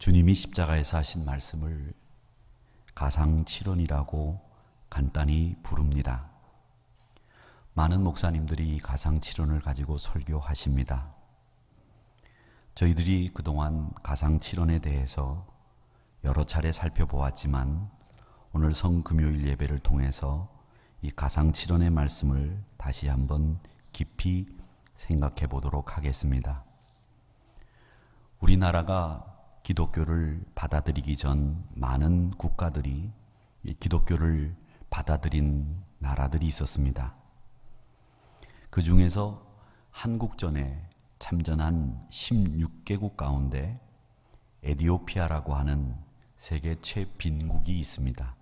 주님이 십자가에서 하신 말씀을 가상칠언이라고 간단히 부릅니다. 많은 목사님들이 이 가상칠언을 가지고 설교하십니다. 저희들이 그동안 가상칠언에 대해서 여러 차례 살펴보았지만 오늘 성금요일 예배를 통해서 이 가상칠언의 말씀을 다시 한번 깊이 생각해 보도록 하겠습니다. 우리나라가 기독교를 받아들이기 전 많은 국가들이 기독교를 받아들인 나라들이 있었습니다. 그 중에서 한국전에 참전한 16개국 가운데 에티오피아라고 하는 세계 최빈국이 있습니다.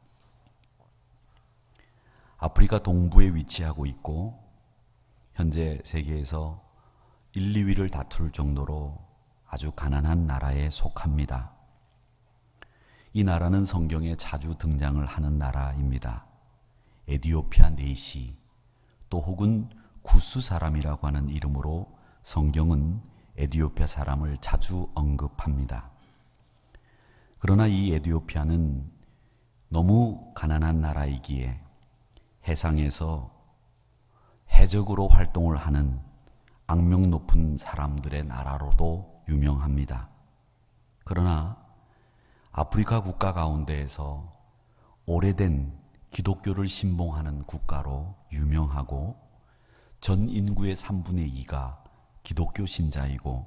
아프리카 동부에 위치하고 있고 현재 세계에서 1, 2위를 다툴 정도로 아주 가난한 나라에 속합니다. 이 나라는 성경에 자주 등장을 하는 나라입니다. 에티오피아 네시, 또 혹은 구스 사람이라고 하는 이름으로 성경은 에티오피아 사람을 자주 언급합니다. 그러나 이 에티오피아는 너무 가난한 나라이기에 해상에서 해적으로 활동을 하는 악명 높은 사람들의 나라로도 유명합니다. 그러나 아프리카 국가 가운데에서 오래된 기독교를 신봉하는 국가로 유명하고 전 인구의 3분의 2가 기독교 신자이고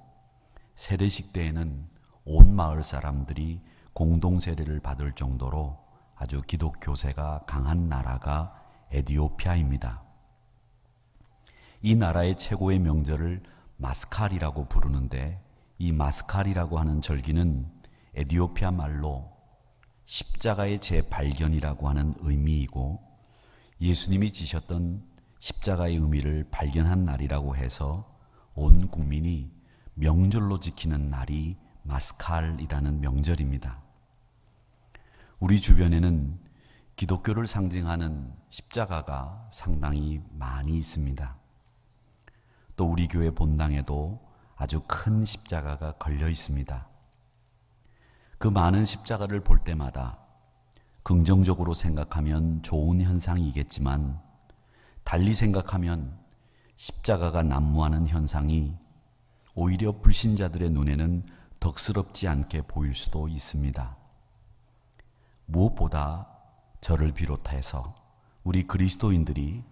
세례식 때에는 온 마을 사람들이 공동 세례를 받을 정도로 아주 기독교세가 강한 나라가 에티오피아입니다. 이 나라의 최고의 명절을 마스칼이라고 부르는데 이 마스칼이라고 하는 절기는 에티오피아 말로 십자가의 재발견이라고 하는 의미이고 예수님이 지셨던 십자가의 의미를 발견한 날이라고 해서 온 국민이 명절로 지키는 날이 마스칼이라는 명절입니다. 우리 주변에는 기독교를 상징하는 십자가가 상당히 많이 있습니다. 또 우리 교회 본당에도 아주 큰 십자가가 걸려 있습니다. 그 많은 십자가를 볼 때마다 긍정적으로 생각하면 좋은 현상이겠지만 달리 생각하면 십자가가 난무하는 현상이 오히려 불신자들의 눈에는 덕스럽지 않게 보일 수도 있습니다. 무엇보다 저를 비롯해서 우리 그리스도인들이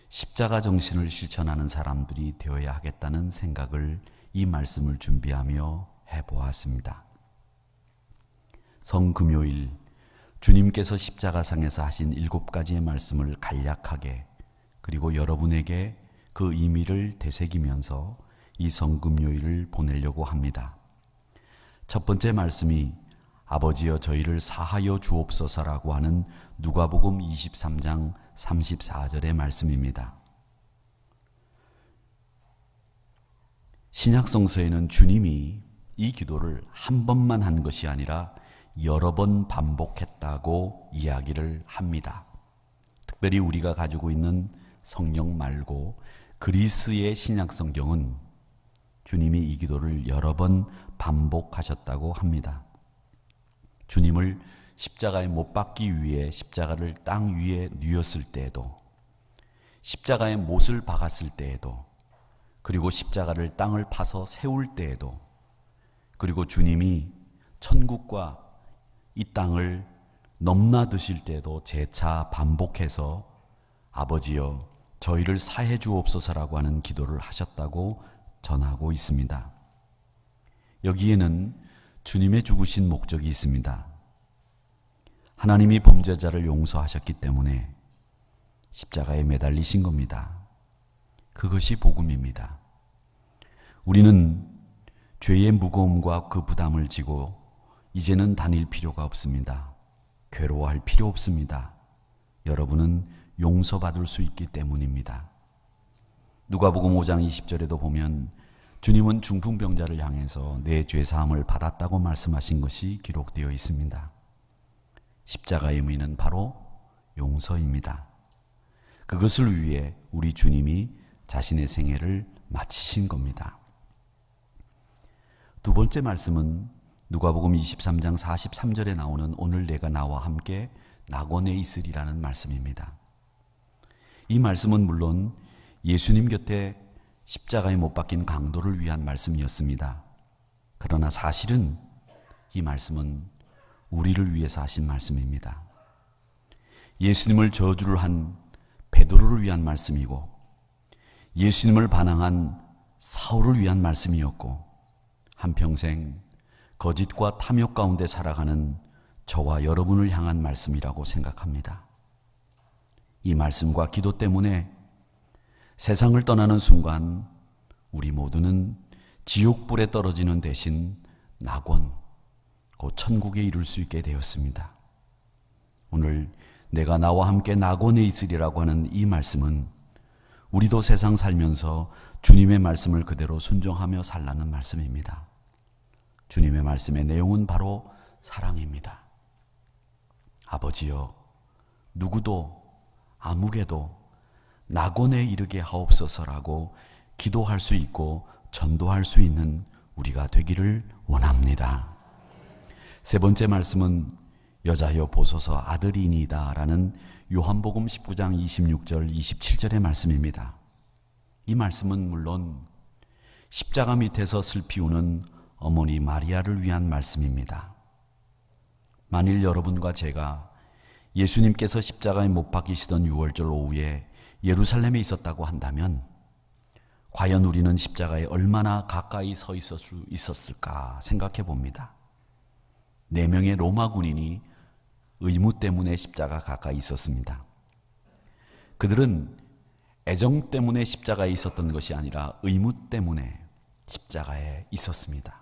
십자가 정신을 실천하는 사람들이 되어야 하겠다는 생각을 이 말씀을 준비하며 해보았습니다. 성금요일 주님께서 십자가상에서 하신 7가지의 말씀을 간략하게 그리고 여러분에게 그 의미를 되새기면서 이 성금요일을 보내려고 합니다. 첫 번째 말씀이 아버지여 저희를 사하여 주옵소서라고 하는 누가복음 23장 34절의 말씀입니다. 신약성서에는 주님이 이 기도를 한 번만 한 것이 아니라 여러 번 반복했다고 이야기를 합니다. 특별히 우리가 가지고 있는 성경 말고 그리스의 신약성경은 주님이 이 기도를 여러 번 반복하셨다고 합니다. 주님을 십자가에 못 박기 위해 십자가를 땅 위에 뉘었을 때에도, 십자가에 못을 박았을 때에도, 그리고 십자가를 땅을 파서 세울 때에도, 그리고 주님이 천국과 이 땅을 넘나드실 때에도 재차 반복해서 아버지여 저희를 사해 주옵소서라고 하는 기도를 하셨다고 전하고 있습니다. 여기에는 주님의 죽으신 목적이 있습니다. 하나님이 범죄자를 용서하셨기 때문에 십자가에 매달리신 겁니다. 그것이 복음입니다. 우리는 죄의 무거움과 그 부담을 지고 이제는 다닐 필요가 없습니다. 괴로워할 필요 없습니다. 여러분은 용서받을 수 있기 때문입니다. 누가복음 5장 20절에도 보면 주님은 중풍병자를 향해서 내 죄사함을 받았다고 말씀하신 것이 기록되어 있습니다. 십자가의 의미는 바로 용서입니다. 그것을 위해 우리 주님이 자신의 생애를 마치신 겁니다. 두 번째 말씀은 누가복음 23장 43절에 나오는 오늘 내가 나와 함께 낙원에 있으리라는 말씀입니다. 이 말씀은 물론 예수님 곁에 십자가에 못 박힌 강도를 위한 말씀이었습니다. 그러나 사실은 이 말씀은 우리를 위해서 하신 말씀입니다. 예수님을 저주를 한 베드로를 위한 말씀이고 예수님을 반항한 사울을 위한 말씀이었고 한평생 거짓과 탐욕 가운데 살아가는 저와 여러분을 향한 말씀이라고 생각합니다. 이 말씀과 기도 때문에 세상을 떠나는 순간 우리 모두는 지옥불에 떨어지는 대신 낙원, 곧 천국에 이룰 수 있게 되었습니다. 오늘 내가 나와 함께 낙원에 있으리라고 하는 이 말씀은 우리도 세상 살면서 주님의 말씀을 그대로 순종하며 살라는 말씀입니다. 주님의 말씀의 내용은 바로 사랑입니다. 아버지여, 누구도 아무개도 낙원에 이르게 하옵소서라고 기도할 수 있고 전도할 수 있는 우리가 되기를 원합니다. 세 번째 말씀은 여자여 보소서 아들이니이다 라는 요한복음 19장 26절 27절의 말씀입니다. 이 말씀은 물론 십자가 밑에서 슬피 우는 어머니 마리아를 위한 말씀입니다. 만일 여러분과 제가 예수님께서 십자가에 못 박히시던 6월절 오후에 예루살렘에 있었다고 한다면 과연 우리는 십자가에 얼마나 가까이 서 있을 수 있었을까 생각해 봅니다. 4명의 로마 군인이 의무 때문에 십자가 가까이 있었습니다. 그들은 애정 때문에 십자가에 있었던 것이 아니라 의무 때문에 십자가에 있었습니다.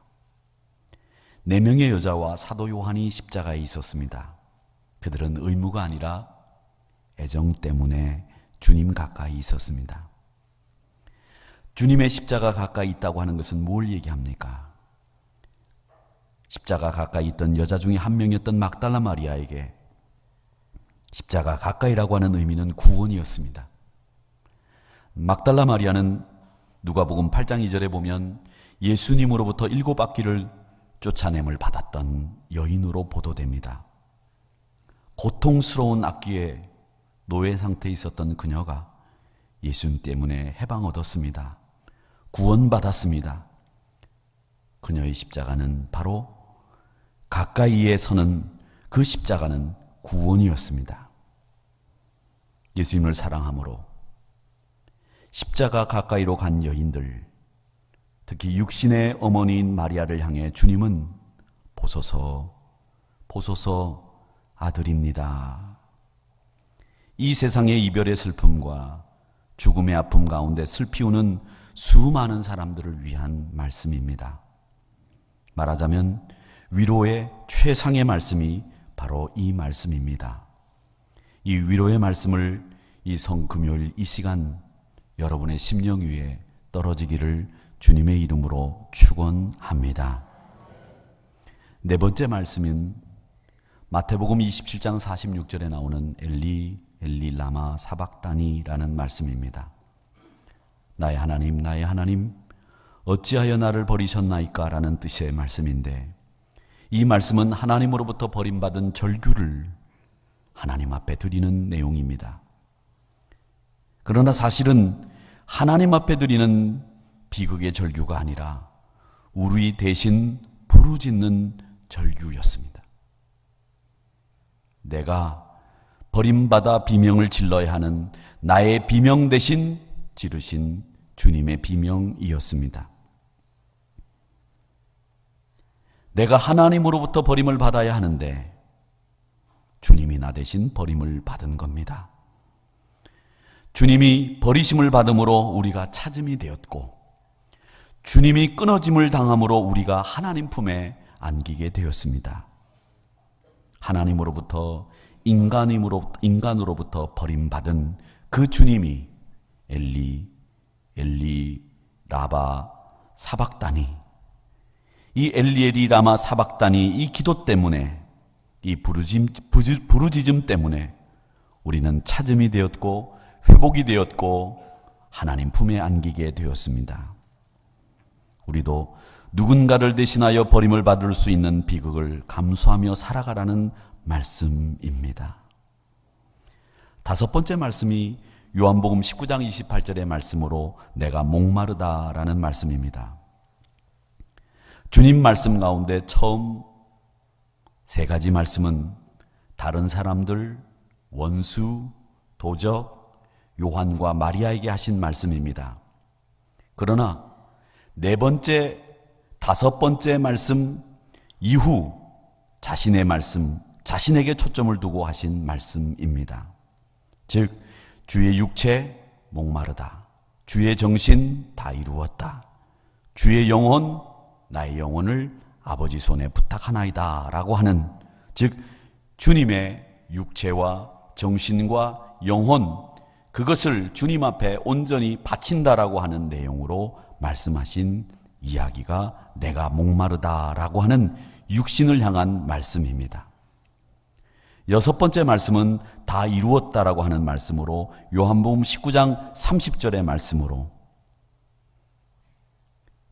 4명의 여자와 사도 요한이 십자가에 있었습니다. 그들은 의무가 아니라 애정 때문에 주님 가까이 있었습니다. 주님의 십자가 가까이 있다고 하는 것은 뭘 얘기합니까? 십자가 가까이 있던 여자 중에 한 명이었던 막달라 마리아에게 십자가 가까이라고 하는 의미는 구원이었습니다. 막달라 마리아는 누가복음 8장 2절에 보면 예수님으로부터 7바퀴를 쫓아냄을 받았던 여인으로 보도됩니다. 고통스러운 악기에 노예 상태에 있었던 그녀가 예수님 때문에 해방 얻었습니다. 구원받았습니다. 그녀의 십자가는 바로 가까이에 서는 그 십자가는 구원이었습니다. 예수님을 사랑함으로 십자가 가까이로 간 여인들, 특히 육신의 어머니인 마리아를 향해 주님은 보소서, 보소서 아들입니다. 이 세상의 이별의 슬픔과 죽음의 아픔 가운데 슬피 우는 수많은 사람들을 위한 말씀입니다. 말하자면 위로의 최상의 말씀이 바로 이 말씀입니다. 이 위로의 말씀을 이 성금요일 이 시간 여러분의 심령 위에 떨어지기를 주님의 이름으로 축원합니다. 네 번째 말씀인 마태복음 27장 46절에 나오는 엘리 엘리 라마 사박다니라는 말씀입니다. 나의 하나님 어찌하여 나를 버리셨나이까 라는 뜻의 말씀인데, 이 말씀은 하나님으로부터 버림받은 절규를 하나님 앞에 드리는 내용입니다. 그러나 사실은 하나님 앞에 드리는 비극의 절규가 아니라 우리 대신 부르짖는 절규였습니다. 내가 버림받아 비명을 질러야 하는 나의 비명 대신 지르신 주님의 비명이었습니다. 내가 하나님으로부터 버림을 받아야 하는데 주님이 나 대신 버림을 받은 겁니다. 주님이 버리심을 받음으로 우리가 찾음이 되었고, 주님이 끊어짐을 당함으로 우리가 하나님 품에 안기게 되었습니다. 하나님으로부터 인간으로부터 버림받은 그 주님이 엘리 라바 사박다니, 이 엘리 라마 사박다니, 이 기도 때문에, 이 부르짖음 때문에 우리는 찾음이 되었고 회복이 되었고 하나님 품에 안기게 되었습니다. 우리도 누군가를 대신하여 버림을 받을 수 있는 비극을 감수하며 살아가라는 말씀입니다. 다섯 번째 말씀이 요한복음 19장 28절의 말씀으로 내가 목마르다라는 말씀입니다. 주님 말씀 가운데 처음 세 가지 말씀은 다른 사람들, 원수, 도적, 요한과 마리아에게 하신 말씀입니다. 그러나 네 번째, 다섯 번째 말씀 이후 자신의 말씀, 자신에게 초점을 두고 하신 말씀입니다. 즉 주의 육체 목마르다, 주의 정신 다 이루었다, 주의 영혼 나의 영혼을 아버지 손에 부탁하나이다 라고 하는, 즉 주님의 육체와 정신과 영혼, 그것을 주님 앞에 온전히 바친다라고 하는 내용으로 말씀하신 이야기가 내가 목마르다라고 하는 육신을 향한 말씀입니다. 여섯 번째 말씀은 다 이루었다라고 하는 말씀으로 요한복음 19장 30절의 말씀으로,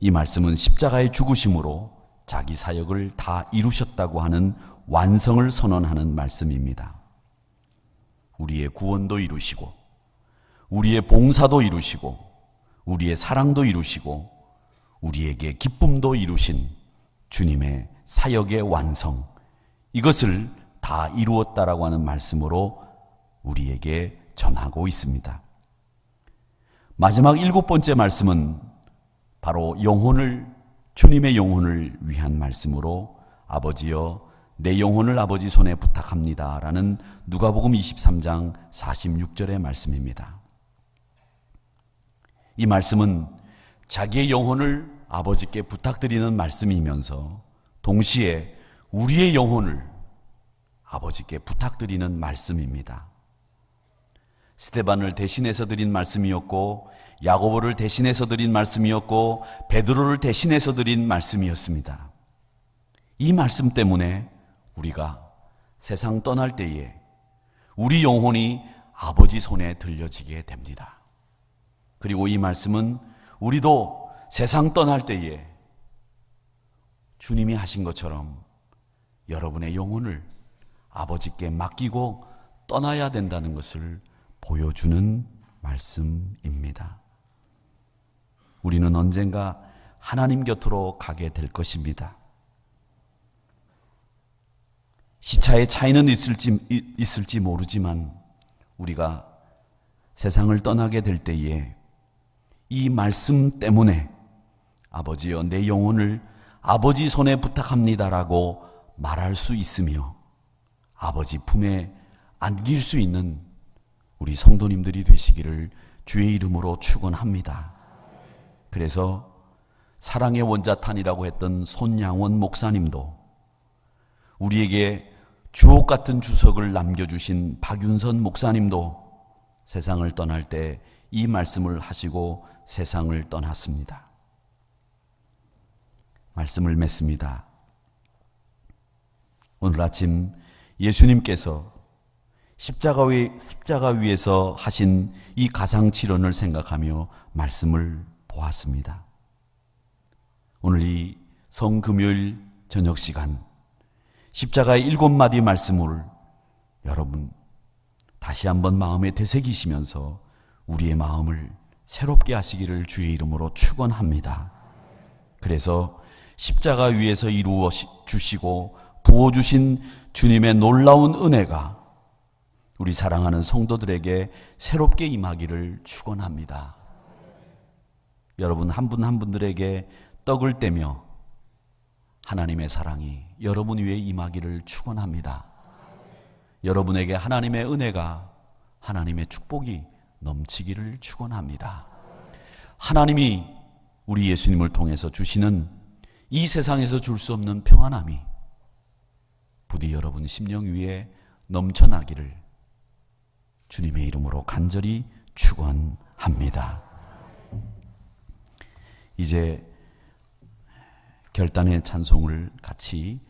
이 말씀은 십자가의 죽으심으로 자기 사역을 다 이루셨다고 하는 완성을 선언하는 말씀입니다. 우리의 구원도 이루시고 우리의 봉사도 이루시고 우리의 사랑도 이루시고 우리에게 기쁨도 이루신 주님의 사역의 완성, 이것을 다 이루었다라고 하는 말씀으로 우리에게 전하고 있습니다. 마지막 일곱 번째 말씀은 바로 주님의 영혼을 위한 말씀으로 아버지여 내 영혼을 아버지 손에 부탁합니다 라는 누가복음 23장 46절의 말씀입니다. 이 말씀은 자기의 영혼을 아버지께 부탁드리는 말씀이면서 동시에 우리의 영혼을 아버지께 부탁드리는 말씀입니다. 스데반을 대신해서 드린 말씀이었고, 야고보를 대신해서 드린 말씀이었고, 베드로를 대신해서 드린 말씀이었습니다. 이 말씀 때문에 우리가 세상 떠날 때에 우리 영혼이 아버지 손에 들려지게 됩니다. 그리고 이 말씀은 우리도 세상 떠날 때에 주님이 하신 것처럼 여러분의 영혼을 아버지께 맡기고 떠나야 된다는 것을 보여주는 말씀입니다. 우리는 언젠가 하나님 곁으로 가게 될 것입니다. 시차의 차이는 있을지 모르지만 우리가 세상을 떠나게 될 때에 이 말씀 때문에 아버지여 내 영혼을 아버지 손에 부탁합니다라고 말할 수 있으며 아버지 품에 안길 수 있는 우리 성도님들이 되시기를 주의 이름으로 축원합니다. 그래서 사랑의 원자탄이라고 했던 손양원 목사님도, 우리에게 주옥 같은 주석을 남겨주신 박윤선 목사님도 세상을 떠날 때 이 말씀을 하시고 세상을 떠났습니다. 말씀을 맺습니다. 오늘 아침 예수님께서 십자가 위에서 하신 이 가상치론을 생각하며 말씀을 보았습니다. 오늘 이 성금요일 저녁 시간 십자가의 7마디 말씀을 여러분 다시 한번 마음에 되새기시면서 우리의 마음을 새롭게 하시기를 주의 이름으로 축원합니다. 그래서 십자가 위에서 이루어 주시고 부어주신 주님의 놀라운 은혜가 우리 사랑하는 성도들에게 새롭게 임하기를 축원합니다. 여러분 한 분 한 분들에게 떡을 떼며 하나님의 사랑이 여러분 위에 임하기를 축원합니다. 여러분에게 하나님의 은혜가, 하나님의 축복이 넘치기를 축원합니다. 하나님이 우리 예수님을 통해서 주시는 이 세상에서 줄 수 없는 평안함이 부디 여러분 심령 위에 넘쳐나기를 주님의 이름으로 간절히 축원합니다. 이제 결단의 찬송을 같이